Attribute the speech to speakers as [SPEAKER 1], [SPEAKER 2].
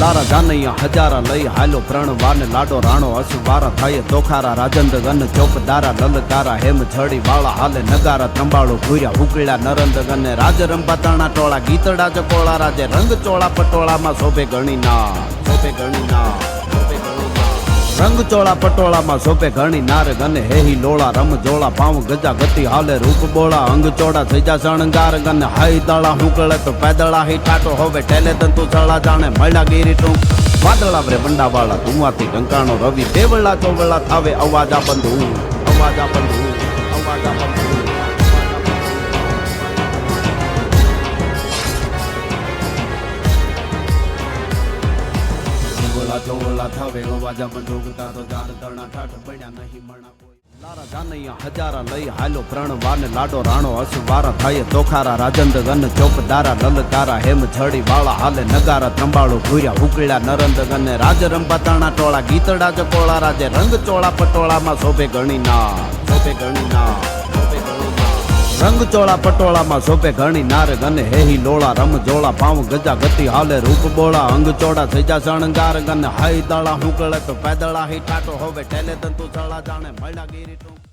[SPEAKER 1] લારા જાનૈયા હજારા લઈ હાલો પ્રણ વાને લાડો રાણો અસવારા થાય તોખારા રાજંદ ગન ચોકદારા લલકારા હેમ છડી વાળા હાલે નગારા ત્રંબાળો ઘૂર્યા ઉકળ્યા નરંદ ગને રાજ રંભા તાણા ટોળા ગીતડા ચકોળા રાજે રંગ ચોળા પટોળામાં શોભે ગણી ના શોભે ગણી ના રંગ ચોળા પટોળામાં શોભે ઘણી નાર ગને હેહી લોળા રમ જોળા પાઉં ગજા ગતિ હાલે રૂપ બોળા અંગ ચોડા સજા શણગાર ગને હાઈ દાળા હુકળે તો પેદળા હી ઠાટો હવે ટેલે તંતુ સળા જાણે મળ્યા ગીરી ટૂંક વાદળા bre બંડાવાળા ધુમાથી કંકાણો રવિ બેવળા ચોવળા થાવે અવાજા બંધુ અવાજા બંધુ અવાજા બંધુ ચોવલા થાવે અવાજા બંધુકતા તો જાણ તરણા ઠાઠ પડ્યા નહીં મણા કોઈ લારા જાનૈયા હજારા લઈ હાલો પ્રણ વાને લાડો રાણો અસવારા થાય તોખારા રાજંદ ગન ચોકદારા લલકારા હેમ છડી વાળા હાલે નગારા ત્રંબાળો ઘૂર્યા ઉકળ્યા નરંદ ગને રાજ રંભા તાણા ટોળા ગીતડા ચકોળા રાજે રંગ ચોળા પટોળામાં શોભે ગણી ના શોભે ગણી ના રંગ ચોળા પટોળામાં શોભે ઘણી નાર ગને હેહી લોળા રમ જોળા પાઉં ગજા ગતિ હાલે રૂપ બોળા અંગ ચોડા સજા શણગાર ગને હાઈ દાળા હુકળે તો પેદળા હી ઠાટો હવે ટેલે તંતુ સળા જાણે મળ્યા ગીરી ટૂંક